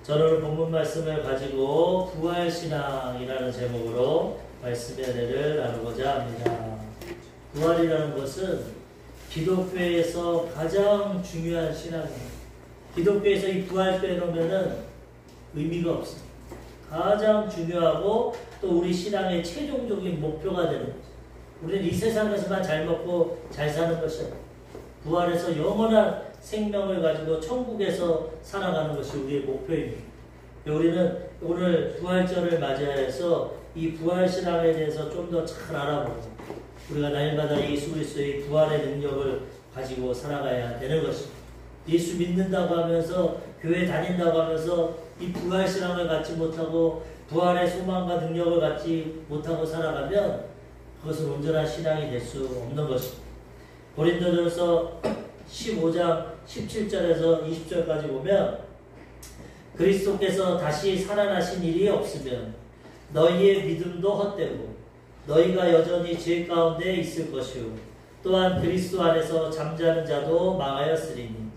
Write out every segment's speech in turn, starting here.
저는 오늘 본문 말씀을 가지고 부활신앙이라는 제목으로 말씀의 은혜를 나누고자 합니다. 부활이라는 것은 기독교에서 가장 중요한 신앙입니다. 기독교에서 이 부활 빼놓으면 의미가 없습니다. 가장 중요하고 또 우리 신앙의 최종적인 목표가 되는 거죠. 우리는 이 세상에서만 잘 먹고 잘 사는 것이 아니라 부활해서 영원한 생명을 가지고 천국에서 살아가는 것이 우리의 목표입니다. 우리는 오늘 부활절을 맞이해서 이 부활신앙에 대해서 좀 더 잘 알아보고 우리가 날마다 예수 그리스도의 부활의 능력을 가지고 살아가야 되는 것입니다. 예수 믿는다고 하면서 교회 다닌다고 하면서 이 부활신앙을 갖지 못하고 부활의 소망과 능력을 갖지 못하고 살아가면 그것은 온전한 신앙이 될 수 없는 것입니다. 고린도전서 15장 17절에서 20절까지 보면 그리스도께서 다시 살아나신 일이 없으면 너희의 믿음도 헛되고 너희가 여전히 죄 가운데 있을 것이요 또한 그리스도 안에서 잠자는 자도 망하였으리니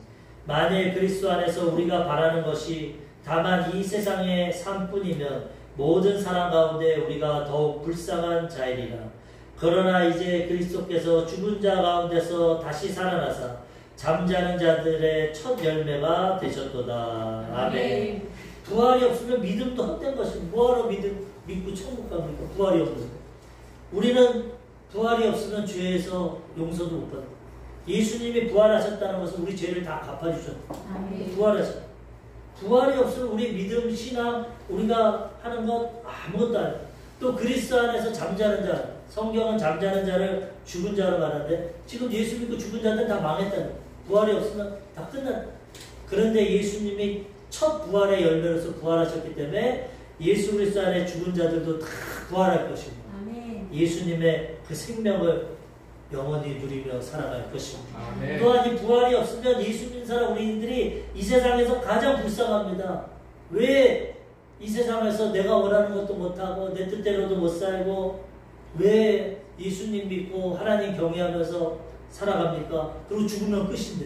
만일 그리스도 안에서 우리가 바라는 것이 다만 이 세상의 삶뿐이면 모든 사람 가운데 우리가 더욱 불쌍한 자이리라. 그러나 이제 그리스도께서 죽은 자 가운데서 다시 살아나사 잠자는 자들의 첫 열매가 되셨도다. 아멘. 부활이 없으면 믿음도 헛된 것입니다. 뭐하러 믿고 천국 갑니까? 부활이 없는. 우리는 부활이 없으면 죄에서 용서도 못 받아요. 예수님이 부활하셨다는 것은 우리 죄를 다 갚아주셨다. 부활하셨다. 부활이 없으면 우리 믿음, 신앙, 우리가 하는 것 아무것도 아니에요. 또 그리스도 안에서 잠자는 자, 성경은 잠자는 자를 죽은 자로 말하는데 지금 예수 믿고 죽은 자들은 다 망했다는 거예요. 부활이 없으면 다 끝났다. 그런데 예수님이 첫 부활의 열매로서 부활하셨기 때문에 예수 그리스도 안에 죽은 자들도 다 부활할 것입니다. 아멘. 예수님의 그 생명을 영원히 누리며 살아갈 것입니다. 아멘. 또한 이 부활이 없으면 예수 믿는 사람 우리들이 이 세상에서 가장 불쌍합니다. 왜 이 세상에서 내가 원하는 것도 못하고 내 뜻대로도 못 살고 왜 예수님 믿고 하나님 경외하면서 살아갑니까? 그리고 죽으면 끝인데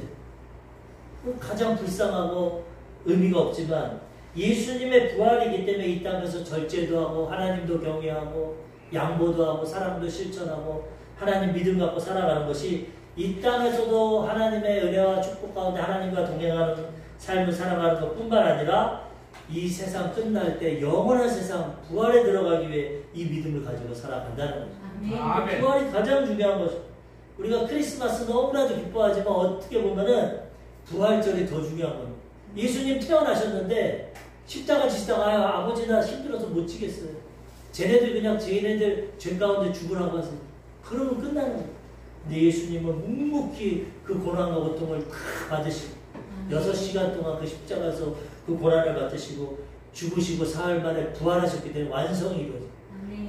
가장 불쌍하고 의미가 없지만 예수님의 부활이기 때문에 이 땅에서 절제도 하고 하나님도 경외하고 양보도 하고 사랑도 실천하고 하나님 믿음 갖고 살아가는 것이 이 땅에서도 하나님의 은혜와 축복 가운데 하나님과 동행하는 삶을 살아가는 것뿐만 아니라 이 세상 끝날 때 영원한 세상 부활에 들어가기 위해 이 믿음을 가지고 살아간다는 거죠. 아멘. 부활이 가장 중요한 것이죠. 우리가 크리스마스 너무나도 기뻐하지만 어떻게 보면은 부활절이 더 중요한 겁니다. 예수님 태어나셨는데 십자가 지시다가 아버지 나 힘들어서 못 지겠어요. 쟤네들 그냥 쟤네들 죄 가운데 죽으라고 하세요. 그러면 끝나는 거예요. 근데 예수님은 묵묵히 그 고난과 고통을 다 받으시고 6시간 동안 그 십자가에서 그 고난을 받으시고 죽으시고 사흘 만에 부활하셨기 때문에 완성이 이루어져요.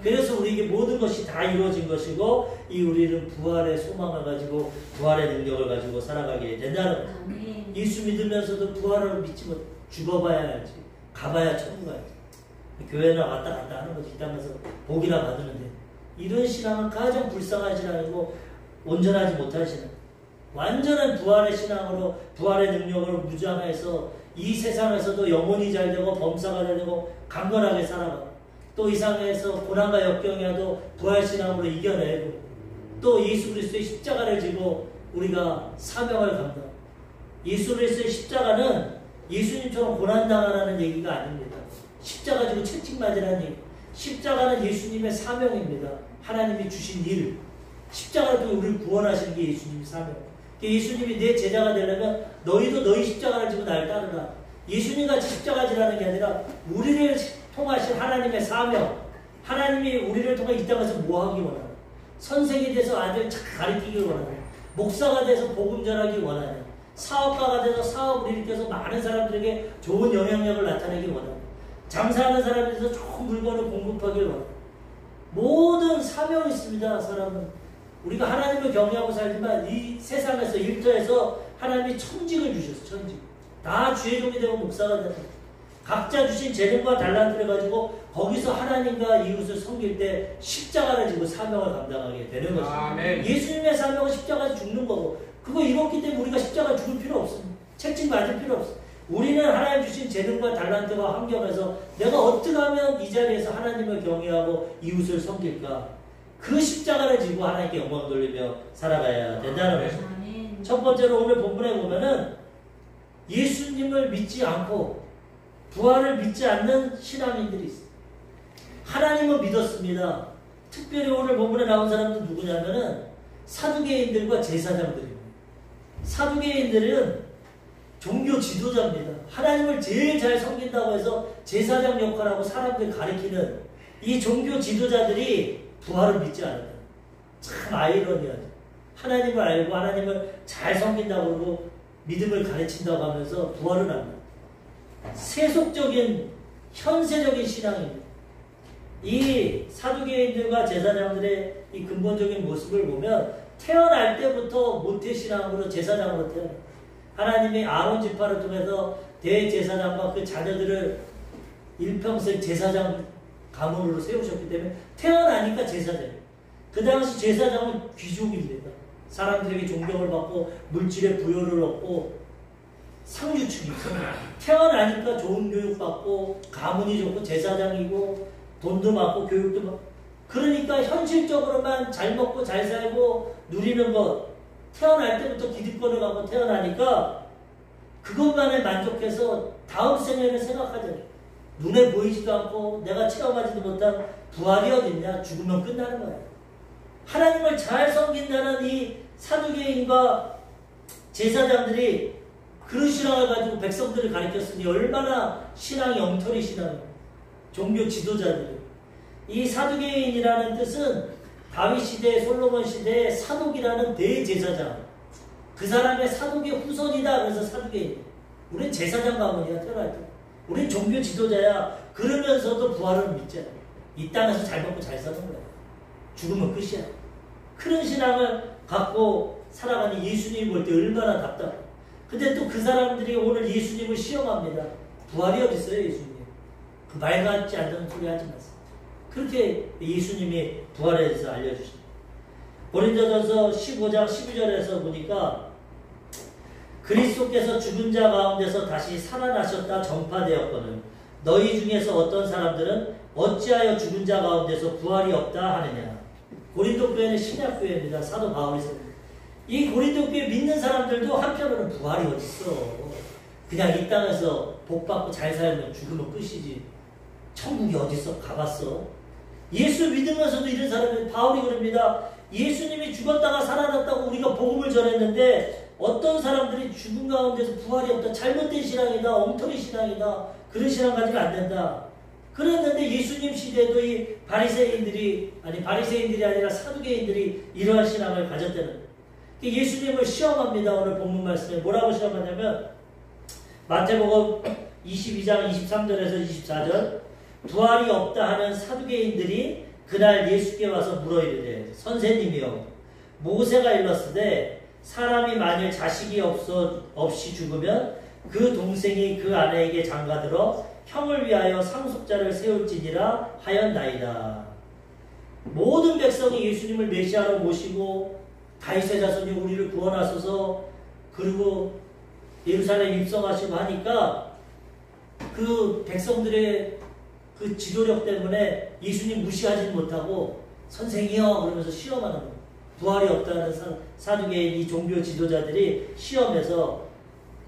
그래서 우리에게 모든 것이 다 이루어진 것이고 이 우리는 부활의 소망을 가지고 부활의 능력을 가지고 살아가게 된다는 거예요. 예수 믿으면서도 부활을 믿지 못 죽어봐야 알지. 가봐야 천국 가야지. 교회나 왔다 갔다 하는 거지. 이 땅에서 복이나 받으는데 이런 신앙은 가장 불쌍한 신앙이고 온전하지 못한 신앙. 완전한 부활의 신앙으로 부활의 능력으로 무장해서 이 세상에서도 영혼이 잘 되고 범사가 잘 되고 강건하게 살아가. 또 이 세상에서 고난과 역경이라도 부활신앙으로 이겨내고 또 예수 그리스도의 십자가를 지고 우리가 사명을 감당. 예수 그리스도의 십자가는 예수님처럼 고난당하라는 얘기가 아닙니다. 십자가 지고 채찍맞으라는 얘기. 십자가는 예수님의 사명입니다. 하나님이 주신 일. 십자가를 통해 우리를 구원하시는 게 예수님의 사명. 예수님이 내 제자가 되려면 너희도 너희 십자가를 지고 날 따르라. 예수님같이 십자가 지라는 게 아니라 우리를 통하신 하나님의 사명. 하나님이 우리를 통해 이 땅에서 뭐 하기 원하냐. 선생이 돼서 아들 잘 가르치기 원하냐. 목사가 돼서 복음 전하기 원하냐. 사업가가 돼서 사업을 일으켜서 많은 사람들에게 좋은 영향력을 나타내기 원하냐. 장사하는 사람이 돼서 좋은 물건을 공급하기 원하냐. 모든 사명이 있습니다. 사람은. 우리가 하나님을 경외하고 살지만 이 세상에서 일터에서 하나님이 천직을 주셨어. 천직. 다 주의 종이 되고 목사가 되고 각자 주신 재능과 달란트를 가지고 거기서 하나님과 이웃을 섬길 때 십자가를 지고 사명을 감당하게 되는 것입니다. 예수님의 사명은 십자가에서 죽는 거고 그거 이뤘기 때문에 우리가 십자가 죽을 필요 없습니다. 채찍 맞을 필요 없습니다. 우리는 하나님 주신 재능과 달란트와 환경에서 내가 어떻게 하면 이 자리에서 하나님을 경외하고 이웃을 섬길까? 그 십자가를 지고 하나님께 영광 돌리며 살아가야 된다는 거죠. 첫 번째로 오늘 본문에 보면은 예수님을 믿지 않고 부활을 믿지 않는 신앙인들이 있어요. 하나님을 믿었습니다. 특별히 오늘 본문에 나온 사람들은 누구냐면은 사두개인들과 제사장들입니다. 사두개인들은 종교 지도자입니다. 하나님을 제일 잘 섬긴다고 해서 제사장 역할하고 사람들 가리키는 이 종교 지도자들이 부활을 믿지 않았다. 참 아이러니하죠. 하나님을 알고 하나님을 잘 섬긴다고 그러고 믿음을 가르친다고 하면서 부활을 합니다. 세속적인 현세적인 신앙입니다. 이 사두개인들과 제사장들의 이 근본적인 모습을 보면 태어날 때부터 모태신앙으로 제사장으로 태어납니다. 하나님이 아론 지파를 통해서 대제사장과 그 자녀들을 일평생 제사장 가문으로 세우셨기 때문에 태어나니까 제사장이에요. 그 당시 제사장은 귀족입니다. 사람들에게 존경을 받고 물질의 부여를 얻고 상류층이 있어요. 태어나니까 좋은 교육 받고 가문이 좋고 제사장이고 돈도 많고 교육도 많고 그러니까 현실적으로만 잘 먹고 잘 살고 누리는 것 태어날 때부터 기득권을 갖고 태어나니까 그것만에 만족해서 다음 생애를 생각하잖아요. 눈에 보이지도 않고 내가 체험하지도 못한 부활이 어딨냐? 죽으면 끝나는 거예요. 하나님을 잘 섬긴다는 이 사두개인과 제사장들이 그런 신앙을 가지고 백성들을 가르쳤으니 얼마나 신앙이 엉터리 신앙이에요. 종교 지도자들. 이 사두개인이라는 뜻은 다윗 시대, 솔로몬 시대의 사독이라는 대제사장. 그 사람의 사독의 후손이다. 그래서 사두개인. 우린 제사장 가문이야, 태어날 때. 우린 종교 지도자야. 그러면서도 부활을 믿잖아. 이 땅에서 잘 먹고 잘 사는 거야. 죽으면 끝이야. 그런 신앙을 갖고 살아가는 예수님 볼 때 얼마나 답답해. 근데 또 그 사람들이 오늘 예수님을 시험합니다. 부활이 어디 있어요, 예수님? 그 말 같지 않는 소리 하지 마세요. 그렇게 예수님이 부활에 대해서 알려주십니다. 고린도전서 15장 12절에서 보니까 그리스도께서 죽은 자 가운데서 다시 살아나셨다 전파되었거늘 너희 중에서 어떤 사람들은 어찌하여 죽은 자 가운데서 부활이 없다 하느냐. 고린도 교회는 신약 교회입니다. 사도 바울이 이 고린도 교회 믿는 사람들도 한편으로는 부활이 어딨어. 그냥 이 땅에서 복 받고 잘 살면 죽으면 끝이지. 천국이 어딨어? 가봤어. 예수 믿으면서도 이런 사람이 바울이 그럽니다. 예수님이 죽었다가 살아났다고 우리가 복음을 전했는데 어떤 사람들이 죽은 가운데서 부활이 없다. 잘못된 신앙이다. 엉터리 신앙이다. 그런 신앙 가지면 안 된다. 그랬는데 예수님 시대에도 이 바리새인들이 아니라 사두개인들이 이러한 신앙을 가졌다는 예수님을 시험합니다. 오늘 본문 말씀에 뭐라고 시험하냐면 마태복음 22장 23절에서 24절 부활이 없다 하는 사두개인들이 그날 예수께 와서 물어 이르되 선생님이여 모세가 일렀으되 사람이 만일 자식이 없이 죽으면 그 동생이 그 아내에게 장가들어 형을 위하여 상속자를 세울지니라 하였나이다. 모든 백성이 예수님을 메시아로 모시고 다윗의 자손이 우리를 구원하소서 그리고 예루살렘 입성하시고 하니까 그 백성들의 그 지도력 때문에 예수님 무시하지 못하고 선생이여 그러면서 시험하는 거예요. 부활이 없다는 사두개인 이 종교 지도자들이 시험해서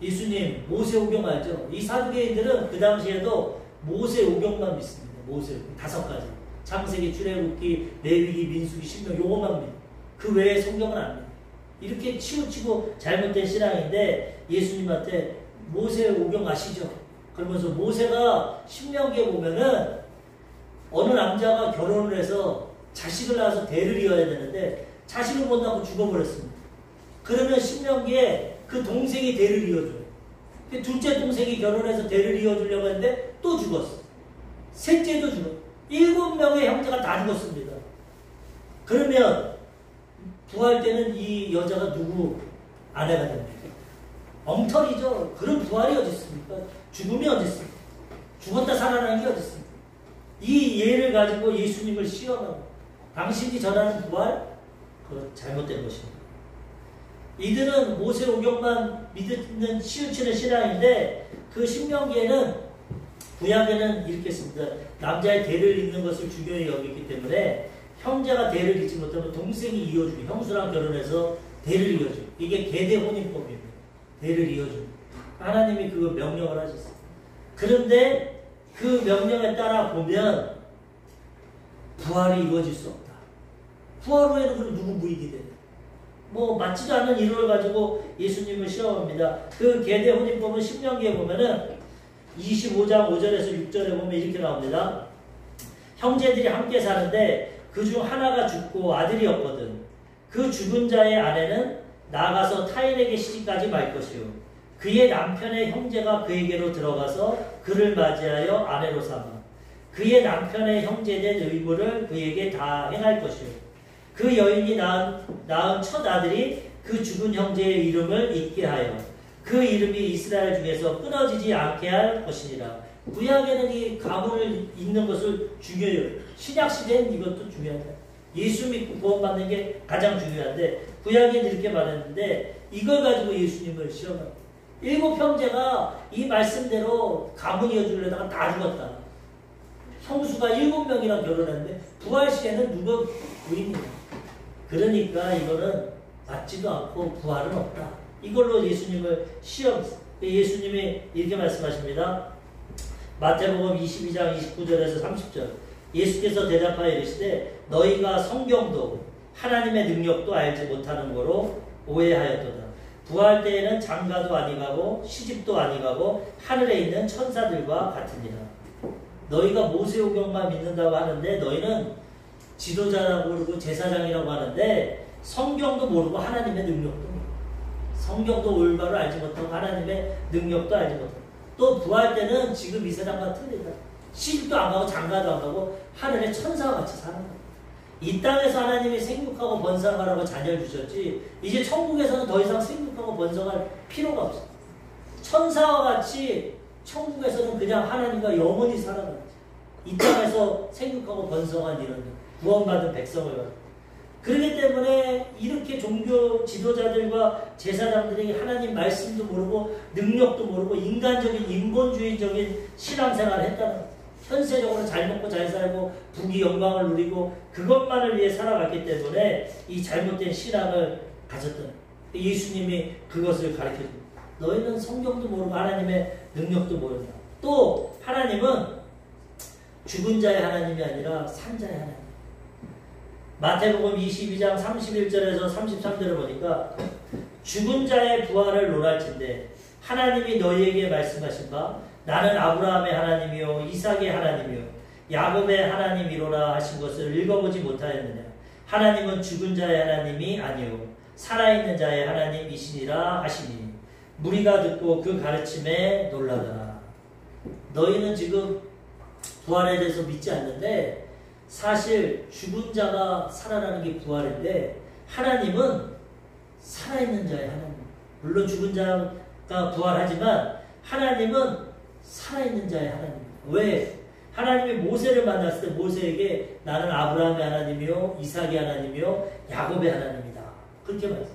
예수님 모세오경 알죠? 이 사두개인들은 그 당시에도 모세오경만 믿습니다. 모세오경 5가지. 창세기, 출애굽기, 레위기, 민수기, 신명 요것만 믿습니다. 그 외에 성경은 안 믿습니다. 이렇게 치우치고 잘못된 신앙인데 예수님한테 모세오경 아시죠? 그러면서 모세가 신명기에 보면은 어느 남자가 결혼을 해서 자식을 낳아서 대를 이어야 되는데 자식을 못 낳고 죽어버렸습니다. 그러면 신명기에 그 동생이 대를 이어줘요. 그 둘째 동생이 결혼해서 대를 이어주려고 했는데 또 죽었어. 셋째도 죽었어. 7명의 형제가 다 죽었습니다. 그러면 부활 때는 이 여자가 누구 아내가 됩니까? 엉터리죠. 그런 부활이 어디 있습니까? 죽음이 어디 있습니까? 죽었다 살아난 게 어디 있습니까? 이 예를 가지고 예수님을 시험하고 당신이 전하는 부활? 그건 잘못된 것입니다. 이들은 모세오경만 믿는 치우치는 신앙인데 그 신명기에는 구약에는 이렇게 씁니다. 남자의 대를 잇는 것을 중요히 여겼기 때문에 형제가 대를 잇지 못하면 동생이 이어주고 형수랑 결혼해서 대를 이어주고 이게 계대 혼인법입니다. 대를 이어주고 하나님이 그 명령을 하셨어요. 그런데 그 명령에 따라 보면 부활이 이루어질 수 없다. 부활 후에는 그럼 누구 무익이 되냐? 뭐 맞지도 않는 이론을 가지고 예수님을 시험합니다. 그 계대 혼인법은 신명기에 보면은 25장 5절에서 6절에 보면 이렇게 나옵니다. 형제들이 함께 사는데 그중 하나가 죽고 아들이었거든. 그 죽은 자의 아내는 나가서 타인에게 시집가지 말 것이요. 그의 남편의 형제가 그에게로 들어가서 그를 맞이하여 아내로 삼아 그의 남편의 형제된 의무를 그에게 다 행할 것이요. 그 여인이 낳은 첫 아들이 그 죽은 형제의 이름을 잊게 하여 그 이름이 이스라엘 중에서 끊어지지 않게 할 것이니라. 구약에는 이 가문을 잇는 것을 중요해요. 신약시대엔 이것도 중요하다. 예수 믿고 구원받는 게 가장 중요한데 구약에는 이렇게 말했는데 이걸 가지고 예수님을 시험합니다. 7 형제가 이 말씀대로 가문 이어주려다가 다 죽었다. 형수가 7명이랑 결혼했는데 부활 시에는 누가 부인이냐. 그러니까 이거는 맞지도 않고 부활은 없다. 이걸로 예수님을 시험했어요. 예수님이 이렇게 말씀하십니다. 마태복음 22장 29절에서 30절. 예수께서 대답하여 이르시되 너희가 성경도 하나님의 능력도 알지 못하는 거로 오해하였도다. 부활 때에는 장가도 아니가고 시집도 아니가고 하늘에 있는 천사들과 같으니라. 너희가 모세오경만 믿는다고 하는데 너희는 지도자라고 그러고 제사장이라고 하는데 성경도 모르고 하나님의 능력도 모르고 성경도 올바로 알지 못하고 하나님의 능력도 알지 못하고 또 부활 때는 지금 이 세상과 틀리다. 시집도 안 가고 장가도 안 가고 하늘의 천사와 같이 사는 거야. 이 땅에서 하나님이 생육하고 번성하라고 자녀를 주셨지 이제 천국에서는 더 이상 생육하고 번성할 필요가 없어. 천사와 같이 천국에서는 그냥 하나님과 영원히 살아가는 거지. 이 땅에서 생육하고 번성한 이런 구원받은 백성을 가지고. 그렇기 때문에 이렇게 종교 지도자들과 제사장들이 하나님 말씀도 모르고 능력도 모르고 인간적인 인본주의적인 신앙생활을 했다는 거예요. 현세적으로 잘 먹고 잘 살고 부귀 영광을 누리고 그것만을 위해 살아갔기 때문에 이 잘못된 신앙을 가졌던 거예요. 예수님이 그것을 가르쳐줍니다. 너희는 성경도 모르고 하나님의 능력도 모른다. 또 하나님은 죽은 자의 하나님이 아니라 산 자의 하나님. 마태복음 22장 31절에서 33절을 보니까 죽은 자의 부활을 논할진대 하나님이 너희에게 말씀하신 바 나는 아브라함의 하나님이요 이삭의 하나님이요 야곱의 하나님이로라 하신 것을 읽어보지 못하였느냐. 하나님은 죽은 자의 하나님이 아니요 살아있는 자의 하나님이시니라 하시니 무리가 듣고 그 가르침에 놀라더라. 너희는 지금 부활에 대해서 믿지 않는데 사실 죽은 자가 살아나는 게 부활인데 하나님은 살아있는 자의 하나님. 물론 죽은 자가 부활하지만 하나님은 살아있는 자의 하나님. 왜? 하나님이 모세를 만났을 때 모세에게 나는 아브라함의 하나님이요 이삭의 하나님이요 야곱의 하나님이다. 그렇게 말했어요.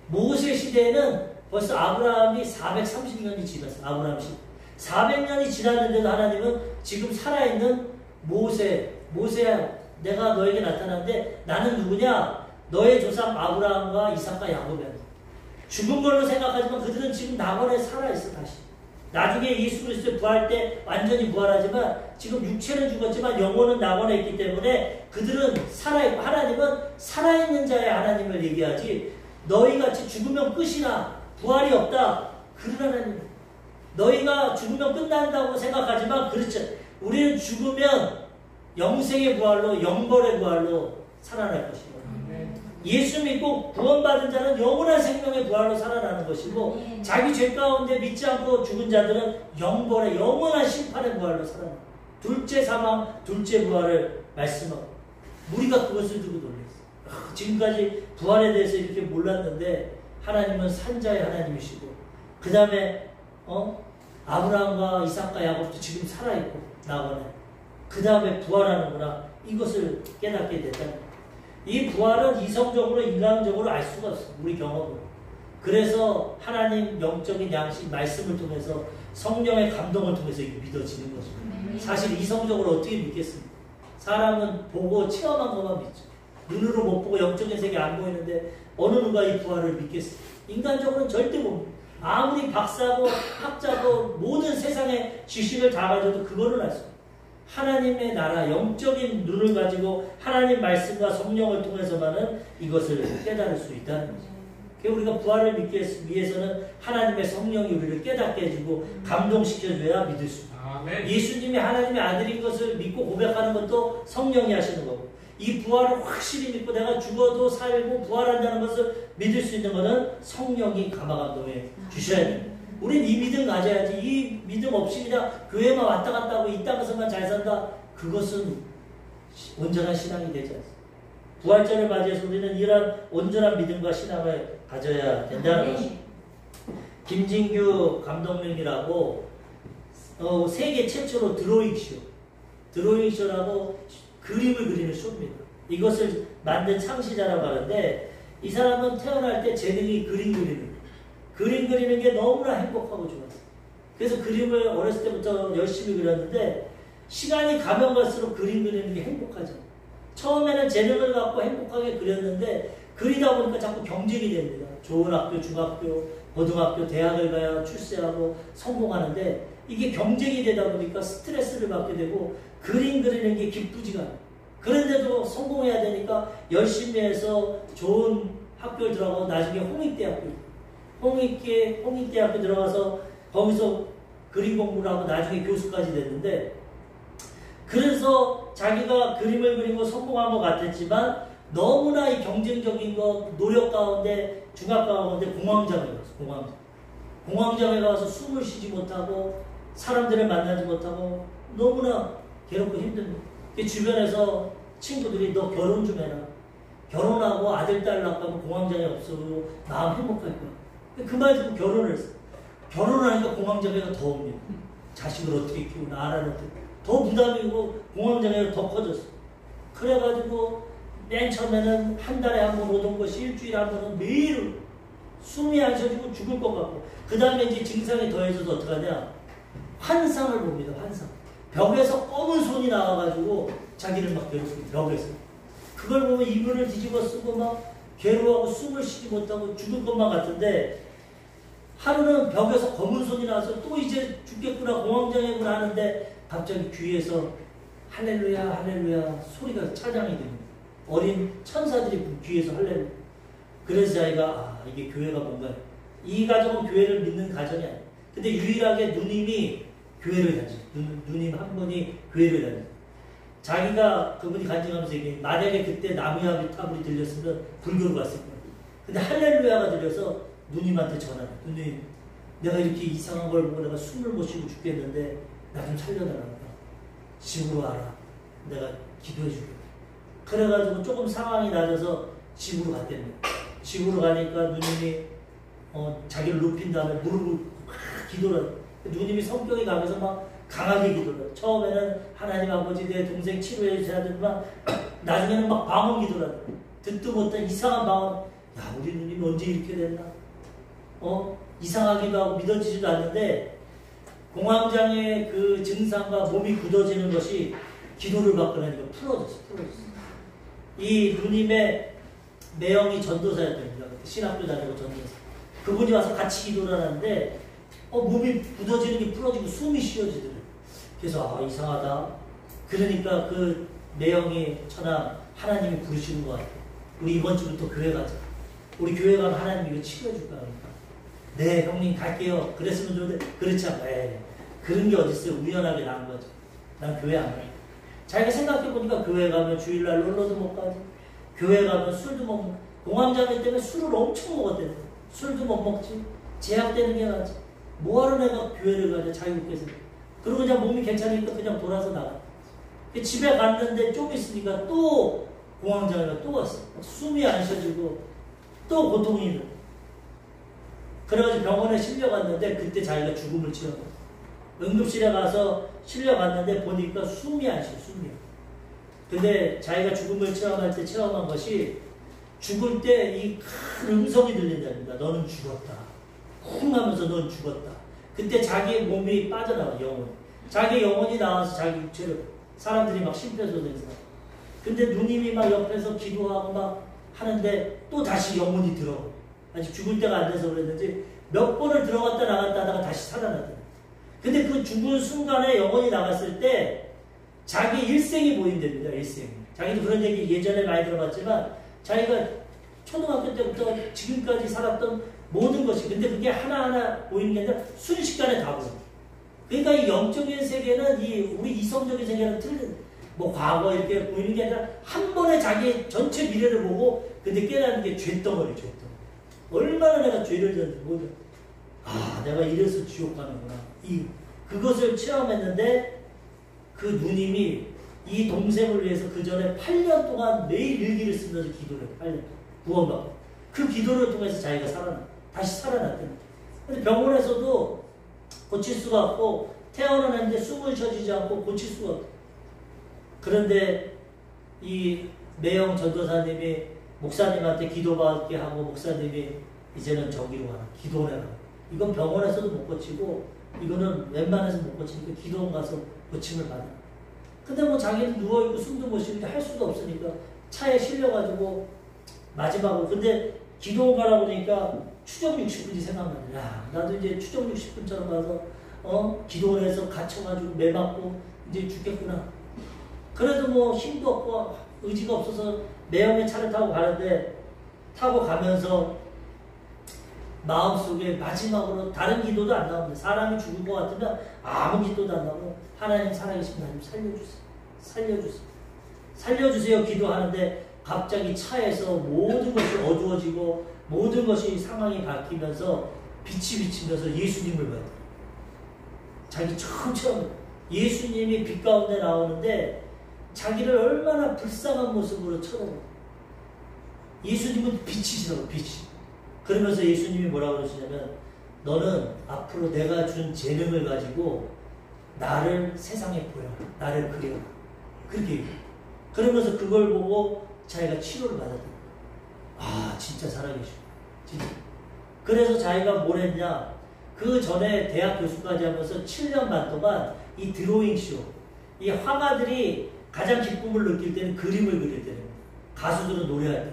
모세 시대에는 벌써 아브라함이 430년이 지났어요. 아브라함 시대. 400년이 지났는데도 하나님은 지금 살아있는 모세야 내가 너에게 나타났는데 나는 누구냐? 너의 조상 아브라함과 이삭과 야곱이야. 죽은 걸로 생각하지만 그들은 지금 낙원에 살아있어 다시. 나중에 예수 그리스도 부활할 때 완전히 부활하지만 지금 육체는 죽었지만 영혼은 낙원에 있기 때문에 그들은 살아있고 하나님은 살아있는 자의 하나님을 얘기하지 너희같이 죽으면 끝이나 부활이 없다. 그런 하나님. 너희가 죽으면 끝난다고 생각하지만 그렇지. 우리는 죽으면 영생의 부활로 영벌의 부활로 살아날 것이고 예수 믿고 구원받은 자는 영원한 생명의 부활로 살아나는 것이고 자기 죄 가운데 믿지 않고 죽은 자들은 영벌의 영원한 심판의 부활로 살아나는 둘째 사망, 둘째 부활을 말씀하고 우리가 그것을 두고 놀랐어요. 지금까지 부활에 대해서 이렇게 몰랐는데 하나님은 산자의 하나님이시고 그 다음에 아브라함과 이삭과 야곱도 지금 살아있고 낙원에 그 다음에 부활하는구나 이것을 깨닫게 됐다는 거예요. 이 부활은 이성적으로 인간적으로 알 수가 없어요. 우리 경험으로. 그래서 하나님 영적인 양식 말씀을 통해서 성령의 감동을 통해서 이게 믿어지는 거죠. 사실 이성적으로 어떻게 믿겠습니까? 사람은 보고 체험한 것만 믿죠. 눈으로 못 보고 영적인 세계 안 보이는데 어느 누가 이 부활을 믿겠어요? 인간적으로는 절대 못 믿어요. 아무리 박사고 학자고 모든 세상의 지식을 다 가져도 그거는 알 수 없어요. 하나님의 나라, 영적인 눈을 가지고 하나님 말씀과 성령을 통해서만은 이것을 깨달을 수 있다는 거죠. 우리가 부활을 믿기 위해서는 하나님의 성령이 우리를 깨닫게 해주고 감동시켜줘야 믿을 수 있어요. 예수님이 하나님의 아들인 것을 믿고 고백하는 것도 성령이 하시는 거고, 이 부활을 확실히 믿고 내가 죽어도 살고 부활한다는 것을 믿을 수 있는 것은 성령이 감화감동해 주셔야 됩니다. 우린 이 믿음 가져야지. 이 믿음 없이 그냥 교회만 왔다 갔다 하고 이 땅에서만 잘 산다, 그것은 온전한 신앙이 되지 않습니다. 부활절을 맞이해서 우리는 이러한 온전한 믿음과 신앙을 가져야 된다는 것입니다. 김진규 감독님이라고 세계 최초로 드로잉쇼라고 그림을 그리는 쇼입니다. 이것을 만든 창시자라고 하는데, 이 사람은 태어날 때 재능이 그림 그리는 게 너무나 행복하고 좋았어요. 그래서 그림을 어렸을 때부터 열심히 그렸는데, 시간이 가면 갈수록 그림 그리는 게 행복하죠. 처음에는 재능을 갖고 행복하게 그렸는데 그리다 보니까 자꾸 경쟁이 됩니다. 좋은 학교, 중학교, 고등학교, 대학을 가야 출세하고 성공하는데, 이게 경쟁이 되다 보니까 스트레스를 받게 되고 그림 그리는 게 기쁘지가 않아요. 그런데도 성공해야 되니까 열심히 해서 좋은 학교를 들어가고 나중에 홍익대학교 들어가서 거기서 그림 공부를 하고 나중에 교수까지 됐는데, 그래서 자기가 그림을 그리고 성공한 것 같았지만 너무나 이 경쟁적인 거 노력 가운데 중압 가운데 공황장애 갔어. 공황장애 가서 숨을 쉬지 못하고 사람들을 만나지 못하고 너무나 괴롭고 힘듭니다. 주변에서 친구들이 너 결혼 좀 해라. 결혼하고 아들 딸 낳고 공황장애 없어도 마음 행복할 거야. 그 말 듣고 결혼을 했어. 결혼을 하니까 공황장애가 더 옵니다. 자식을 어떻게 키우나 아라는 어떻게 더 부담이고 공황장애가 더 커졌어. 그래가지고 맨 처음에는 한 달에 한 번 오던 것이 일주일에 한 번은 매일 숨이 안 쉬어지고 죽을 것 같고, 그 다음에 이제 증상이 더해져서 어떡하냐, 환상을 봅니다. 환상. 벽에서 검은 손이 나와가지고 자기를 막 괴롭힙니다. 벽에서. 그걸 보면 이불을 뒤집어 쓰고 막 괴로워하고 숨을 쉬지 못하고 죽을 것만 같은데, 하루는 벽에서 검은 손이 나와서 또 이제 죽겠구나 공황장애구나 하는데 갑자기 귀에서 할렐루야 할렐루야 소리가 차장이 됩니다. 어린 천사들이 귀에서 할렐루야. 그래서 자기가 이게 교회가 뭔가, 이 가정은 교회를 믿는 가정이 아니에요. 근데 유일하게 누님이 교회를 다녀요. 누님 한 분이 교회를 다녀요. 자기가 그분이 간증하면서 얘기해요. 만약에 그때 나무야비탑이 들렸으면 불교로 갔을 거예요. 근데 할렐루야가 들려서 누님한테 전화해요. 누님, 내가 이렇게 이상한 걸 보고 내가 숨을 못 쉬고 죽겠는데 나 좀 살려달라고. 집으로 와라. 내가 기도해 줄게. 그래가지고 조금 상황이 낮아서 집으로 갔답니다. 집으로 가니까 누님이 자기를 눕힌 다음에 무릎을 막 기도를 해요. 누님이 성격이 강해서 막 강하게 기도를 해요. 처음에는 하나님 아버지 내 동생 치료해 주셔야 되지만 나중에는 막 방언 기도를 해요. 듣도 못한 이상한 방언. 야, 우리 누님이 언제 이렇게 됐나? 이상하기도 하고 믿어지지도 않는데, 공황장애 그 증상과 몸이 굳어지는 것이 기도를 받고 나니까 풀어졌어. 이 누님의 매형이 전도사였답니다. 신학교 다니고 전도사. 그분이 와서 같이 기도를 하는데 몸이 굳어지는 게 풀어지고 숨이 쉬어지더래요. 그래서 이상하다. 그러니까 그 매형이 천하 하나님이 부르시는 것 같아요. 우리 이번 주부터 교회 가자. 우리 교회 가면 하나님이 이거 치료해 줄까 하니까. 네, 형님 갈게요. 그랬으면 좋은데 그렇지 않아. 그런 게 어딨어요. 우연하게 나온 거죠. 난 교회 안 가요. 자기가 생각해보니까 교회 가면 주일날 놀러도 못 가지. 교회 가면 술도 못 먹고, 공황장애 때문에 술을 엄청 먹었대. 술도 못 먹지. 제약되는 게 나지. 뭐하러 내가 교회를 가냐, 자유국에서. 그리고 그냥 몸이 괜찮으니까 그냥 돌아서 나가. 집에 갔는데 좀 있으니까 또 공황장애가 또 왔어. 숨이 안 쉬어지고 또 고통이 있는. 그래가지고 병원에 실려갔는데 그때 자기가 죽음을 치렀어. 응급실에 가서 실려갔는데 보니까 숨이 안 쉬어, 숨이. 근데 자기가 죽음을 체험할 때 체험한 것이, 죽을 때 이 큰 음성이 들린답니다. 너는 죽었다. 쿵 하면서 넌 죽었다. 그때 자기 몸이 빠져나와, 영혼. 자기 영혼이 나와서 자기 육체를, 사람들이 막 심폐소생해서. 근데 누님이 막 옆에서 기도하고 막 하는데 또 다시 영혼이 들어. 아직 죽을 때가 안 돼서 그랬는지 몇 번을 들어갔다 나갔다 하다가 다시 살아났다. 근데 그 죽은 순간에 영혼이 나갔을 때 자기 일생이 보인답니다. 일생이. 자기도 그런 얘기 예전에 많이 들어봤지만 자기가 초등학교 때부터 지금까지 살았던 모든 것이, 근데 그게 하나하나 보이는 게 아니라 순식간에 다 보여. 그러니까 이 영적인 세계는 우리 이성적인 세계는 틀린, 뭐 과거 이렇게 보이는 게 아니라 한 번에 자기 전체 미래를 보고 근데 깨닫는 게 죄덩어리, 죄덩어리. 얼마나 내가 죄를 졌는지 모르. 내가 이래서 지옥 가는구나. 그것을 체험했는데 그 누님이 이 동생을 위해서 그 전에 8년 동안 매일 일기를 쓰면서 기도를 해요. 8년 동안. 구원받고. 그 기도를 통해서 자기가 다시 살아났대요. 근데 병원에서도 고칠 수가 없고, 태어나는데 숨을 쉬어지지 않고 고칠 수가 없고. 그런데 이 매영 전도사님이 목사님한테 기도받게 하고, 목사님이 이제는 저기로 가라. 기도원에 가라. 이건 병원에서도 못 고치고, 이거는 웬만해서 못 고치니까 기도원 가서 고침을 받아. 근데 뭐 자기는 누워있고 숨도 못 쉬는데 할 수도 없으니까 차에 실려가지고 마지막으로, 근데 기도원 가라고 그러니까 추적 60분이 생각나네. 야, 나도 이제 추적 60분처럼 가서 기도원에서 갇혀가지고 매 맞고 이제 죽겠구나. 그래도 뭐 힘도 없고 의지가 없어서 매형의 차를 타고 가는데, 타고 가면서 마음속에 마지막으로 다른 기도도 안 나옵니다. 사람이 죽을 것 같으면 아무 기도도 안 나오고, 하나님 살아계신 하나님 살려주세요. 살려주세요. 살려주세요 기도하는데 갑자기 차에서 모든 것이 어두워지고 모든 것이 상황이 바뀌면서 빛이 비치면서 예수님을 봐요. 자기 처음 예수님이 빛 가운데 나오는데 자기를 얼마나 불쌍한 모습으로 쳐다봐요. 예수님은 빛이시라고, 빛이. 그러면서 예수님이 뭐라고 그러시냐면, 너는 앞으로 내가 준 재능을 가지고 나를 세상에 보여라. 나를 그려라. 그렇게 얘기해요. 그러면서 그걸 보고 자기가 치료를 받았대요. 진짜 살아계시고. 진짜. 그래서 자기가 뭘 했냐. 그 전에 대학 교수까지 하면서 7년 반 동안 이 드로잉쇼, 이 화가들이 가장 기쁨을 느낄 때는 그림을 그릴 때는, 가수들은 노래할 때.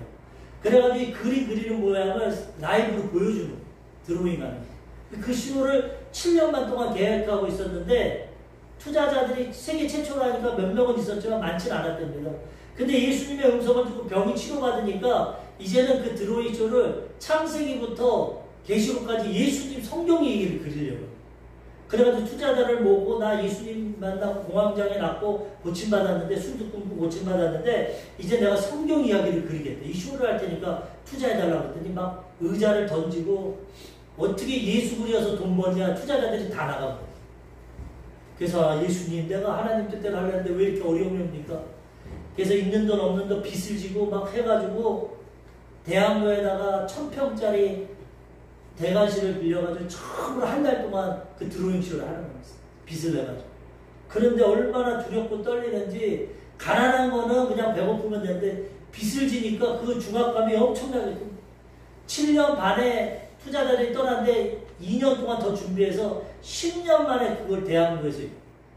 그래가지고 이 그림 그리는 모양을 라이브로 보여주는 거예요. 드로잉하는. 그 쇼를 7년 반 동안 계획하고 있었는데, 투자자들이 세계 최초로 하니까 몇 명은 있었지만 많지는 않았답니다. 근데 예수님의 음성을 듣고 병이 치료받으니까 이제는 그 드로잉 쇼를 창세기부터 계시록까지 예수님 성경 얘기를 그리려고. 그래가지고 투자자를 모으고, 나 예수님 만나고 공황장애 낫고 고침받았는데, 술도 끊고 고침받았는데 이제 내가 성경 이야기를 그리겠다. 이 쇼를 할 테니까 투자해달라고 했더니 막 의자를 던지고, 어떻게 예수 그려서 돈 버냐, 투자자들이 다 나가고. 그래서 예수님, 내가 하나님 뜻대로 하려는데 왜 이렇게 어려움이 옵니까? 그래서 있는 돈 없는 돈 빚을 지고 막 해가지고 대학로에다가 1000평짜리 대관실을 빌려가지고 처음으로 한 달 동안 그 드로잉쇼를 하는 거였어요. 빚을 내가지고. 그런데 얼마나 두렵고 떨리는지, 가난한 거는 그냥 배고프면 되는데 빚을 지니까 그 중압감이 엄청나게 듭니다. 7년 반에 투자자들이 떠났는데 2년 동안 더 준비해서 10년 만에 그걸 대학로에서,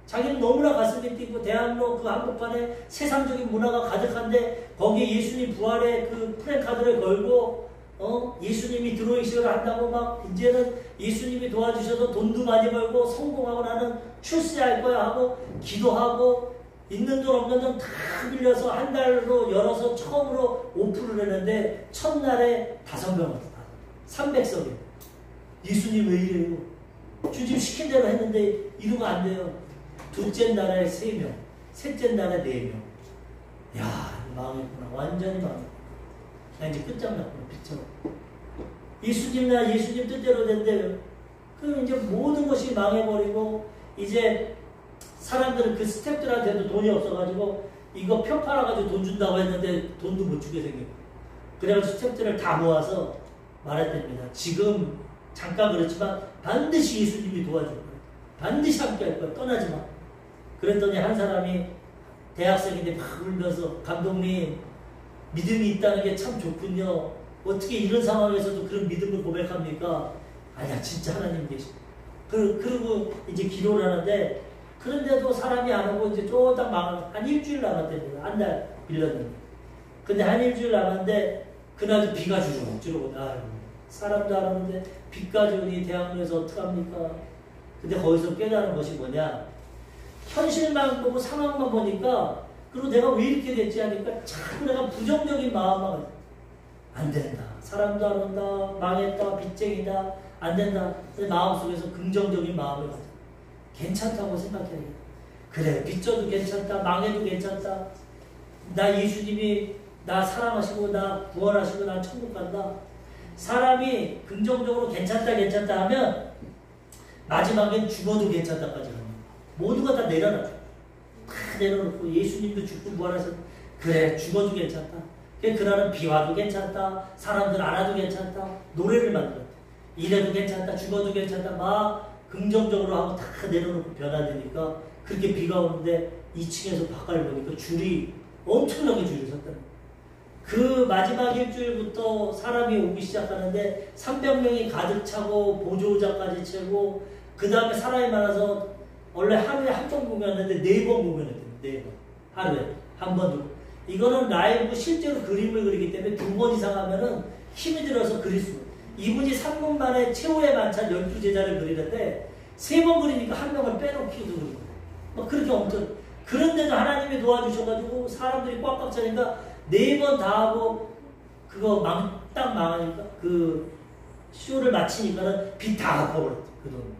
자기는 너무나 가슴이 뛰고 대학로 그 한복판에 세상적인 문화가 가득한데 거기에 예수님 부활의 그 프랜카드를 걸고 예수님이 드로잉쇼를 한다고 막 이제는 예수님이 도와주셔서 돈도 많이 벌고 성공하고 나는 출세할 거야 하고 기도하고, 있는 돈 없는 돈 다 빌려서 한 달로 열어서 처음으로 오픈을 했는데 첫날에 5명 왔다. 300석이에요. 예수님 왜 이래요? 주님 시킨 대로 했는데 이러면 안 돼요. 둘째 날에 3명, 셋째 날에 4명. 야, 망했구나. 완전히 망했구나. 나 이제 끝장났구나. 빛처럼. 예수님 뜻대로 된대요. 그럼 이제 모든 것이 망해버리고, 이제 사람들은 그 스태프들한테도 돈이 없어가지고 이거 표 팔아가지고 돈 준다고 했는데 돈도 못 주게 생겼고. 그래가지고 스태프들을 다 모아서 말했답니다. 지금 잠깐 그렇지만 반드시 예수님이 도와줄 거야. 반드시 함께 할 거야. 떠나지 마. 그랬더니 한 사람이 대학생인데 막 울면서, 감독님, 믿음이 있다는 게 참 좋군요. 어떻게 이런 상황에서도 그런 믿음을 고백합니까? 아니야, 진짜 하나님 계시. 그리고 이제 기도를 하는데, 그런데도 사람이 안 오고 이제 쫄딱 한 일주일 남았답니다. 한 달 빌렸는데. 근데 한 일주일 남았는데, 그날 비가 주룩주룩. 사람도 안 오는데, 비까지 오니 대학로에서 어떡합니까? 근데 거기서 깨달은 것이 뭐냐? 현실만 보고 상황만 보니까, 그리고 내가 왜 이렇게 됐지 하니까 자꾸 내가 부정적인 마음만 안 된다. 사람도 안 온다. 망했다. 빚쟁이다. 안 된다. 내 마음속에서 긍정적인 마음을 가져. 괜찮다고 생각해야 돼. 그래. 빚져도 괜찮다. 망해도 괜찮다. 나 예수님이 나 사랑하시고 나 구원하시고 나 천국 간다. 사람이 긍정적으로 괜찮다 하면 마지막엔 죽어도 괜찮다까지 합니다. 모두가 다 내려놔줘. 다 내려놓고 예수님도 죽고 부활하셔서 그래 죽어도 괜찮다. 그날은 비 와도 괜찮다. 사람들 안 와도 괜찮다. 노래를 만들었다. 이래도 괜찮다. 죽어도 괜찮다. 막 긍정적으로 하고 다 내려놓고 변화되니까 그렇게 비가 오는데 2층에서 바깥을 보니까 줄이 엄청나게 줄이 섰다는 거예요. 그 마지막 일주일부터 사람이 오기 시작하는데 300명이 가득 차고 보조자까지 채고 그 다음에 사람이 많아서 원래 하루에 한 번 공연했는데 4번 공연했대요. 4번. 하루에 한 번도. 이거는 라이브 실제로 그림을 그리기 때문에 2번 이상 하면은 힘이 들어서 그릴 수. 이분이 3분 만에 최후의 만찬 12제자를 그리는데 3번 그리니까 한 명을 빼놓기도 그리고 막 그렇게 엄청. 그런데도 하나님이 도와주셔가지고 사람들이 꽉꽉 차니까 4번 다 하고 그거 딱 망하니까 그 쇼를 마치니까는 빚 다 갚아버렸대. 그 돈.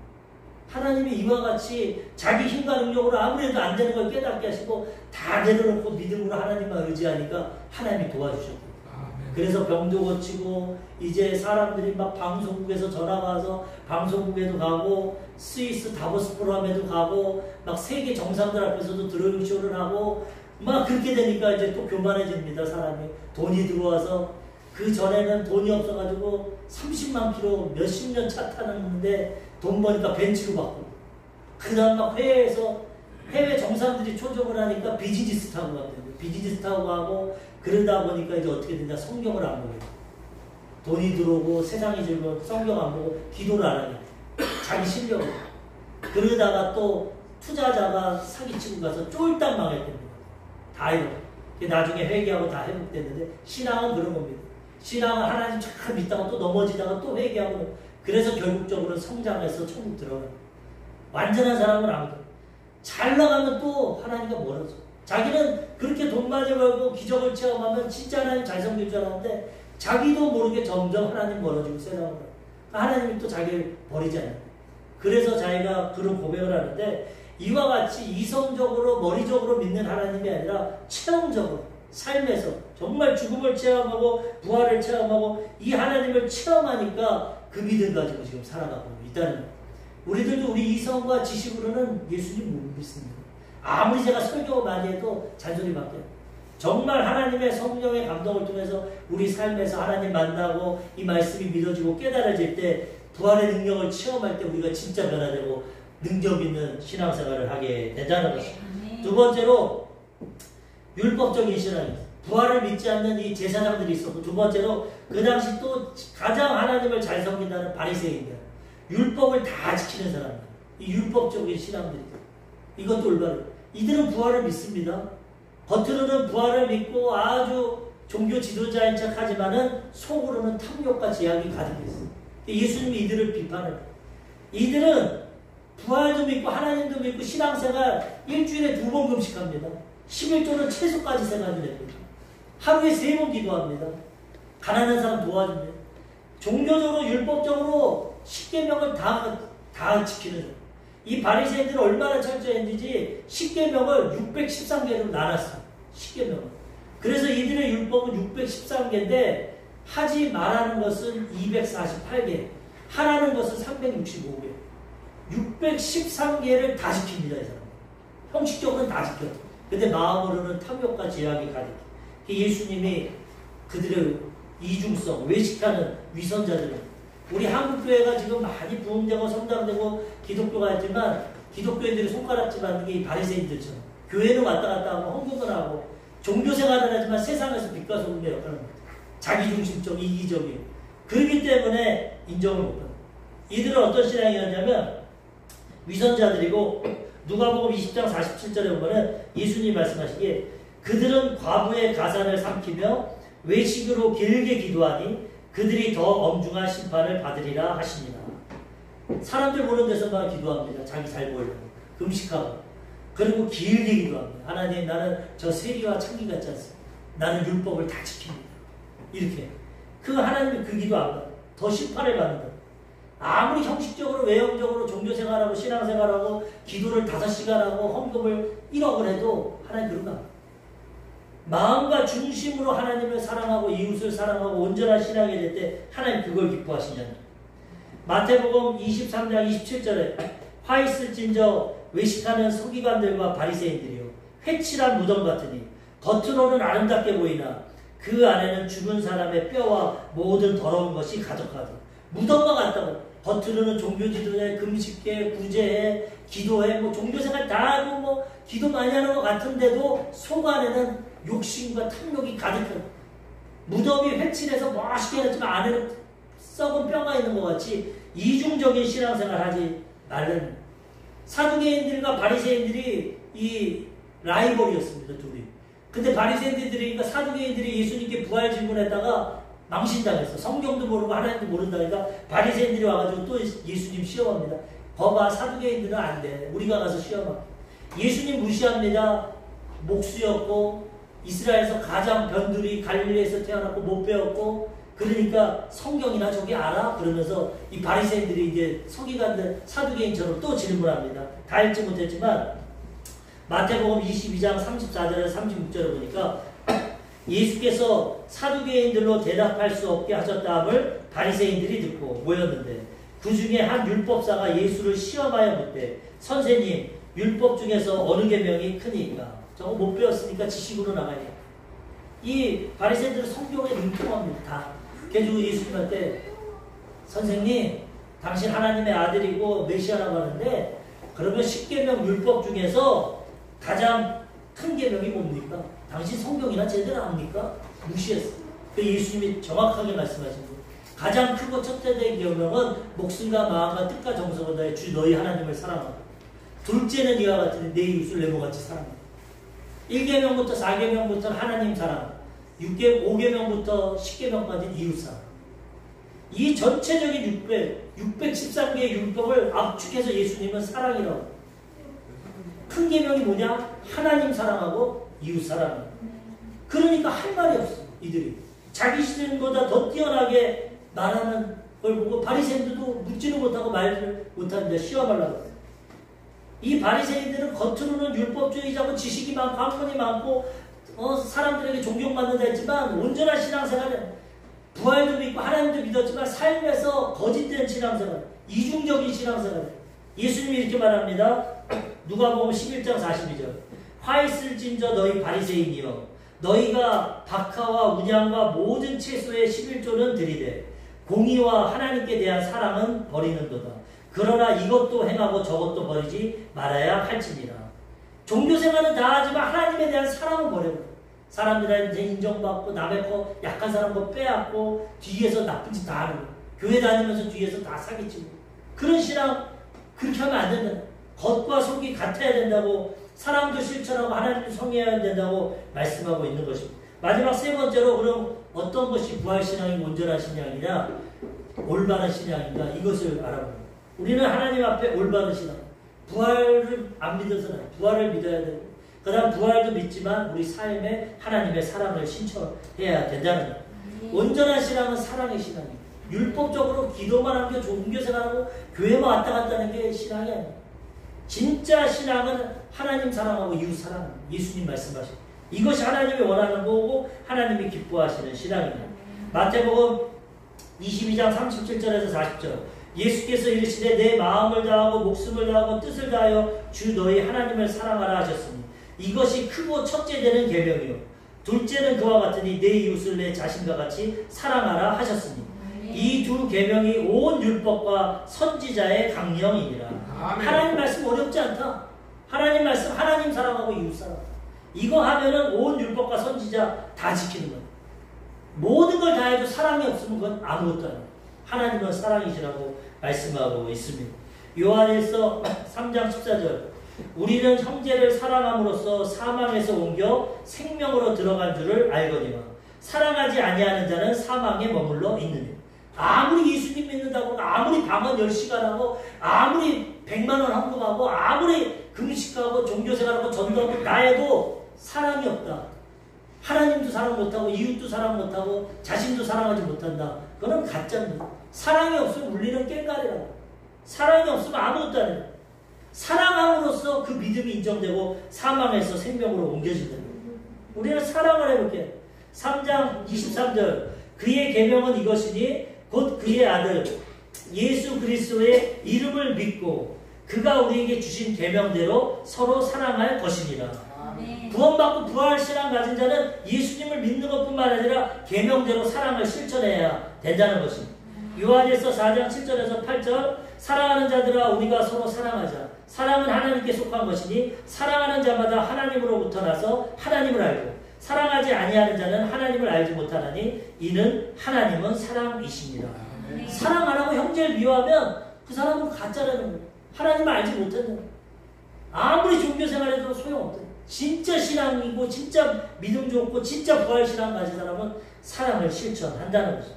하나님이 이와 같이 자기 힘과 능력으로 아무래도 안 되는 걸 깨닫게 하시고 다 내려놓고 믿음으로 하나님만 의지하니까 하나님이 도와주셨고. 그래서 병도 고치고 이제 사람들이 막 방송국에서 전화가 와서 방송국에도 가고 스위스 다보스 포럼에도 가고 막 세계 정상들 앞에서도 드로잉 쇼를 하고 막 그렇게 되니까 이제 또 교만해집니다. 사람이 돈이 들어와서. 그 전에는 돈이 없어가지고 30만 킬로 몇십 년 차 타는데 돈 버니까 벤츠로 바꾸고 그 다음 막 해외에서 해외 정상들이 초청을 하니까 비즈니스 타고 갔대요. 비즈니스 타고 가고 그러다 보니까 이제 어떻게 되냐. 성경을 안 보게. 돈이 들어오고 세상이 즐거워 성경 안 보고 기도를 안 하냐. 자기 실력으로. 그러다가 또 투자자가 사기치고 가서 쫄딱 망했답니다. 다 이렇게. 나중에 회개하고 다 회복됐는데 신앙은 그런 겁니다. 신앙은 하나님 잘 믿다가 또 넘어지다가 또 회개하고 그래서 결국적으로 성장해서 천국 들어가요. 완전한 사람은 아무도. 잘 나가면 또 하나님과 멀어져. 자기는 그렇게 돈 많이 벌고 기적을 체험하면 진짜 하나님 잘 섬길 줄 알았는데 자기도 모르게 점점 하나님 멀어지고 세상으로. 하나님이 또 자기를 버리지 않아요. 그래서 자기가 그런 고백을 하는데 이와 같이 이성적으로 머리적으로 믿는 하나님이 아니라 체험적으로 삶에서 정말 죽음을 체험하고 부활을 체험하고 이 하나님을 체험하니까 그 믿음 가지고 지금 살아가고 있다는 거예요. 우리들도 우리 이성과 지식으로는 예수님 못 믿습니다. 아무리 제가 설교 많이 해도 잔소리밖에. 정말 하나님의 성령의 감동을 통해서 우리 삶에서 하나님 만나고 이 말씀이 믿어지고 깨달아질 때 부활의 능력을 체험할 때 우리가 진짜 변화되고 능력 있는 신앙생활을 하게 된다는 것입니다. 두 번째로 율법적인 신앙입니다. 부활을 믿지 않는 이 제사장들이 있었고 두 번째로 그 당시 또 가장 하나님을 잘 섬긴다는 바리새인들. 율법을 다 지키는 사람들. 이 율법적인 신앙들이죠. 이것도 올바르. 이들은 부활을 믿습니다. 겉으로는 부활을 믿고 아주 종교 지도자인 척 하지만은 속으로는 탐욕과 제약이 가득했어요. 예수님이 이들을 비판을. 이들은 부활도 믿고 하나님도 믿고 신앙생활 일주일에 2번 금식합니다. 11조는 채소까지 생각이 됩니다. 하루에 3번 기도합니다. 가난한 사람 도와줍니다. 종교적으로 율법적으로 10계명을 다 지키는 거예요. 이 바리새인들은 얼마나 철저했는지 10계명을 613개로 나눴어요. 10계명을. 그래서 이들의 율법은 613개인데 하지 말라는 것은 248개, 하라는 것은 365개. 613개를 다 지킵니다. 이 사람. 형식적으로는 다 지켜. 근데 마음으로는 탐욕과 제약이 가득해. 예수님이 그들의 이중성, 외식하는 위선자들은 우리 한국교회가 지금 많이 부흥되고 성장되고 기독교가 있지만 기독교인들이 손가락질 받는 게 이 바리새인들처럼 교회는 왔다 갔다 하고 헌금을 하고 종교생활을 하지만 세상에서 빛과 소금의 역할을 합니다. 자기중심적, 이기적이에요. 그렇기 때문에 인정을 못합니다. 이들은 어떤 신앙이었냐면 위선자들이고 누가복음 20장 47절에 보면은 예수님 말씀하시기에 그들은 과부의 가산을 삼키며 외식으로 길게 기도하니 그들이 더 엄중한 심판을 받으리라 하십니다. 사람들 보는 데서만 기도합니다. 자기 잘 보이려고. 금식하고. 그리고 길게 기도합니다. 하나님, 나는 저 세리와 창기 같지 않습니다. 나는 율법을 다 지킵니다. 이렇게. 그 하나님이 그 기도 안 받아요. 더 심판을 받는다. 아무리 형식적으로 외형적으로 종교생활하고 신앙생활하고 기도를 5시간 하고 헌금을 1억을 해도 하나님 그런 거 안 받아요. 마음과 중심으로 하나님을 사랑하고 이웃을 사랑하고 온전한 신앙이 될 때 하나님 그걸 기뻐하시냐는. 마태복음 23장 27절에 화 있을진저 외식하는 서기관들과 바리새인들이요 회칠한 무덤 같으니 겉으로는 아름답게 보이나 그 안에는 죽은 사람의 뼈와 모든 더러운 것이 가득하다. 무덤과 같다고. 겉으로는 종교 지도에 금식해 구제해 기도해 뭐 종교생활 다 하고 뭐 기도 많이 하는 것 같은데도 속 안에는 욕심과 탐욕이 가득한 무덤이 회칠해서 멋있게 해놨지만 안에는 썩은 뼈가 있는 것 같이 이중적인 신앙생활 하지 말라는. 사두개인들과 바리새인들이 이 라이벌이었습니다. 둘이. 근데 바리새인들이 그러니까 사두개인들이 예수님께 부활 질문했다가 망신당했어. 성경도 모르고 하나님도 모른다니까 바리새인들이 와가지고 또 예수님 시험합니다. 거봐 사두개인들은 안 돼. 우리가 가서 시험합니다. 예수님 무시합니다. 목수였고 이스라엘에서 가장 변두리 갈릴리에서 태어났고 못 배웠고 그러니까 성경이나 저기 알아? 그러면서 이 바리새인들이 이제 서기관들 사두개인처럼 또 질문합니다. 다 읽지 못했지만 마태복음 22장 34절에서 36절을 보니까 예수께서 사두개인들로 대답할 수 없게 하셨다함을 바리새인들이 듣고 모였는데 그 중에 한 율법사가 예수를 시험하여 묻되 선생님 율법 중에서 어느 계명이 크니까? 저거 못 배웠으니까 지식으로 나가야 돼. 이 바리새인들은 성경에 능통합니다. 다. 그래서 예수님한테 선생님 당신 하나님의 아들이고 메시아라고 하는데 그러면 10계명 율법 중에서 가장 큰 계명이 뭡니까? 당신 성경이나 제대로 압니까? 무시했어요. 예수님이 정확하게 말씀하신 거예요. 가장 크고 첫째 된 계명은 목숨과 마음과 뜻과 정성을 다해 주 너희 하나님을 사랑하라. 둘째는 이와 같으니 내 이웃을 내 몸같이 사랑하라. 1계명부터 4계명부터는 하나님 사랑, 5계명부터 10계명까지는 이웃 사랑. 이 전체적인 613개의 율법을 압축해서 예수님은 사랑이라고. 큰 계명이 뭐냐? 하나님 사랑하고 이웃 사랑하고. 그러니까 할 말이 없어. 이들이. 자기 신보다 더 뛰어나게 말하는 걸 보고 바리새인들도 묻지는 못하고 말을 못하는데 시험하려고. 이 바리새인들은 겉으로는 율법주의자고 지식이 많고 학문이 많고 사람들에게 존경받는다 했지만 온전한 신앙생활은 부활도 믿고 하나님도 믿었지만 삶에서 거짓된 신앙생활, 이중적인 신앙생활. 예수님이 이렇게 말합니다. 누가복음 11장 42절. 화 있을진저 너희 바리새인이여 너희가 박하와 운양과 모든 채소의 11조는 드리되 공의와 하나님께 대한 사랑은 버리는도다. 그러나 이것도 행하고 저것도 버리지 말아야 할지니라. 종교생활은 다 하지만 하나님에 대한 사랑은 버려요. 사람들한테 인정받고 남의 거 약한 사람 거 빼앗고 뒤에서 나쁜 짓 다 하는 거. 교회 다니면서 뒤에서 다 사기치고. 그런 신앙 그렇게 하면 안 된다. 겉과 속이 같아야 된다고 사랑도 실천하고 하나님도 성해야 된다고 말씀하고 있는 것입니다. 마지막 세 번째로 그럼 어떤 것이 부활신앙이 온전한 신앙이냐 올바른 신앙인가 이것을 알아봅니다. 우리는 하나님 앞에 올바른 신앙 부활을 안 믿어서는 부활을 믿어야 되고 그 다음 부활도 믿지만 우리 삶에 하나님의 사랑을 신청해야 된다는 거예요. 온전한 신앙은 사랑의 신앙이에요. 율법적으로 기도만 하는 게 종교생활하고 교회만 왔다 갔다 하는 게 신앙이 아니에요. 진짜 신앙은 하나님 사랑하고 이웃 사랑하는 예수님 말씀하신 이것이 하나님이 원하는 거고 하나님이 기뻐하시는 신앙입니다. 마태복음 22장 37절에서 40절 예수께서 이르시되 내 마음을 다하고 목숨을 다하고 뜻을 다하여 주 너희 하나님을 사랑하라 하셨으니 이것이 크고 첫째 되는 계명이요 둘째는 그와 같으니 내 이웃을 내 자신과 같이 사랑하라 하셨으니 이 두 계명이 온 율법과 선지자의 강령이니라. 하나님 말씀 어렵지 않다. 하나님 말씀 하나님 사랑하고 이웃 사랑 이거 하면은 온 율법과 선지자 다 지키는 거야. 모든 걸 다 해도 사랑이 없으면 그건 아무것도 아니야. 하나님은 사랑이시라고 말씀하고 있습니다. 요한일서 3장 14절 우리는 형제를 사랑함으로써 사망에서 옮겨 생명으로 들어간 줄을 알거니와 사랑하지 아니하는 자는 사망에 머물러 있느니. 아무리 예수님 믿는다고 아무리 방언 10시간 하고 아무리 100만 원 헌금하고 아무리 금식하고 종교생활하고 전도하고 다 해도 사랑이 없다. 하나님도 사랑 못하고 이웃도 사랑 못하고 자신도 사랑하지 못한다. 그건 가짜입니다. 사랑이 없으면 물리는 깽가리라고. 사랑이 없으면 아무것도 안 해요. 사랑함으로써 그 믿음이 인정되고 사망에서 생명으로 옮겨진다. 우리는 사랑을 해볼게요. 3장 23절 그의 계명은 이것이니 곧 그의 아들 예수 그리스도의 이름을 믿고 그가 우리에게 주신 계명대로 서로 사랑할 것이니라. 구원받고 부활 신앙 가진 자는 예수님을 믿는 것뿐만 아니라 계명대로 사랑을 실천해야 된다는 것입니다. 요한일서 4장 7절에서 8절 사랑하는 자들아 우리가 서로 사랑하자. 사랑은 하나님께 속한 것이니 사랑하는 자마다 하나님으로부터 나서 하나님을 알고 사랑하지 아니하는 자는 하나님을 알지 못하나니 이는 하나님은 사랑이십니다. 사랑 안 하고 형제를 미워하면 그 사람은 가짜라는 거예요. 하나님을 알지 못한다는 거예요. 아무리 종교생활해도 소용없다. 진짜 신앙이고 진짜 믿음 좋고 진짜 부활신앙 가진 사람은 사랑을 실천한다는 거죠.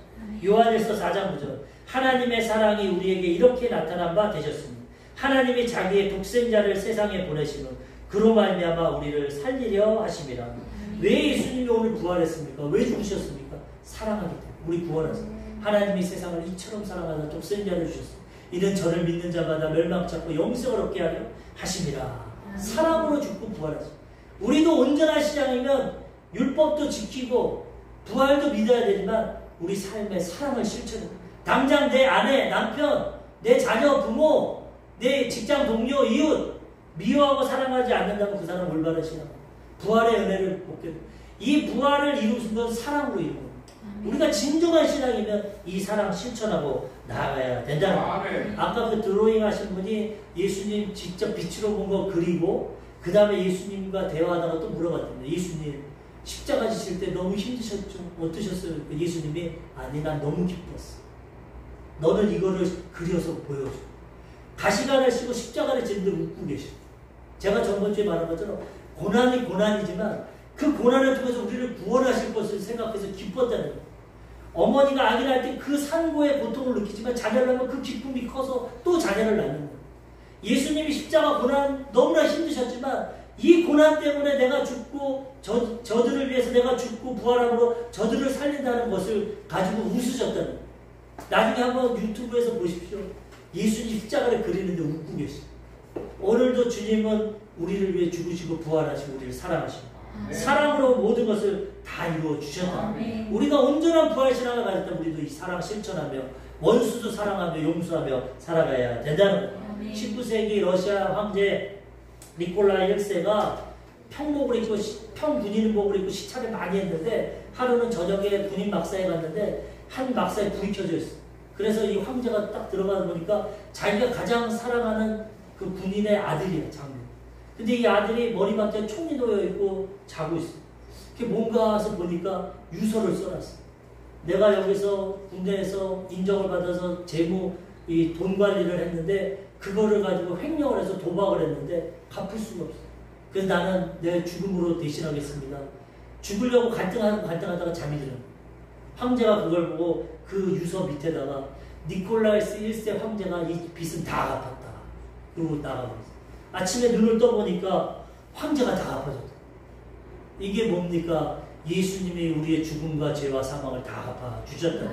요한일서 4장 9절 하나님의 사랑이 우리에게 이렇게 나타난 바 되셨습니다. 하나님이 자기의 독생자를 세상에 보내시면 그로 말미암아 우리를 살리려 하심이라. 왜 예수님이 오늘 부활했습니까? 왜 죽으셨습니까? 사랑하기 때문에 우리 구원하셨습니다. 하나님이 세상을 이처럼 사랑하사 독생자를 주셨습니다. 이는 저를 믿는 자마다 멸망치 않고 영생을 얻게 하려 하심이라. 사랑으로 죽고 부활하셨습니다. 우리도 온전한 신앙이면 율법도 지키고 부활도 믿어야 되지만 우리 삶의 사랑을 실천해. 당장 내 아내, 남편, 내 자녀, 부모, 내 직장 동료, 이웃 미워하고 사랑하지 않는다면 그 사람은 올바른 신앙. 부활의 은혜를 못 깨요. 이 부활을 이루는 건 사랑으로 이루는 겁니다. 우리가 진정한 신앙이면 이 사랑 실천하고 나아가야 된다는 거예요. 아까 그 드로잉 하신 분이 예수님 직접 빛으로 본 거 그리고 그 다음에 예수님과 대화하다가 또 물어봤답니다. 예수님 십자가 지실 때 너무 힘드셨죠? 어떠셨어요? 예수님이 아니 난 너무 기뻤어. 너는 이거를 그려서 보여줘. 가시관을 쓰고 십자가를 지는데 웃고 계셔. 제가 전번주에 말한 것처럼 고난이 고난이지만 그 고난을 통해서 우리를 구원하실 것을 생각해서 기뻤다는 거예요. 어머니가 아기 낳을 때 그 산고의 고통을 느끼지만 자녀를 낳으면 그 기쁨이 커서 또 자녀를 낳는 거예요. 예수님이 십자가 고난 너무나 힘드셨지만 이 고난 때문에 내가 죽고 저들을 위해서 내가 죽고 부활함으로 저들을 살린다는 것을 가지고 웃으셨다는 거예요. 나중에 한번 유튜브에서 보십시오. 예수님 십자가를 그리는데 웃고 계시죠. 오늘도 주님은 우리를 위해 죽으시고 부활하시고 우리를 사랑하시고 사랑으로 모든 것을 다 이루어 주셨다. 우리가 온전한 부활신앙을 가졌다면 우리도 이 사랑 실천하며 원수도 사랑하며 용서하며 살아가야 된다는 거예요. 19세기 러시아 황제 니콜라이 1세가 평복을 입고 군인복을 입고 시찰을 많이 했는데 하루는 저녁에 군인 막사에 갔는데 한 막사에 불이 켜져 있어. 그래서 이 황제가 딱 들어가 보니까 자기가 가장 사랑하는 그 군인의 아들이야, 장군. 근데 이 아들이 머리맡에 총이 놓여 있고 자고 있어. 그게 뭔가 해서 보니까 유서를 써놨어. 내가 여기서 군대에서 인정을 받아서 재무 이 돈 관리를 했는데 그거를 가지고 횡령을 해서 도박을 했는데 갚을 수가 없어. 그래서 나는 내 죽음으로 대신하겠습니다. 죽으려고 갈등하다가 잠이 들어. 황제가 그걸 보고 그 유서 밑에다가 니콜라이스 1세 황제가 이 빚은 다 갚았다. 그러고 나가버렸어. 아침에 눈을 떠보니까 황제가 다 갚아줬다. 이게 뭡니까? 예수님이 우리의 죽음과 죄와 사망을 다 갚아주셨다.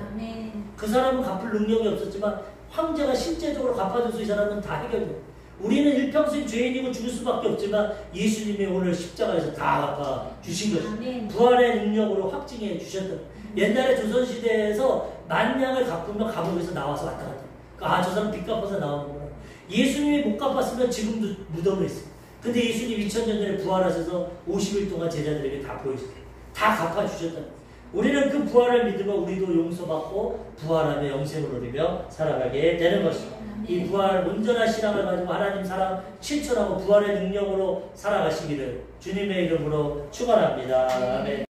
그 사람은 갚을 능력이 없었지만 황제가 실제적으로 갚아줘서 이 사람은 다 해결돼. 우리는 일평생 죄인이고 죽을 수밖에 없지만 예수님이 오늘 십자가에서 다 갚아주신 것입니다. 부활의 능력으로 확증해 주셨다. 옛날에 조선시대에서 만냥을 갚으면 감옥에서 나와서 왔다 갔다. 아, 저 사람 빚 갚아서 나오는구나. 예수님이 못 갚았으면 지금도 무덤에 있어. 근데 예수님 2000년 전에 부활하셔서 50일 동안 제자들에게 다 보여주세요. 다 갚아주셨다. 우리는 그 부활을 믿으면 우리도 용서받고 부활하며 영생을 누리며 살아가게 되는 것입니다. 이 부활 온전한 신앙을 가지고 하나님 사랑 실천하고 부활의 능력으로 살아가시기를 주님의 이름으로 축원합니다. 아멘.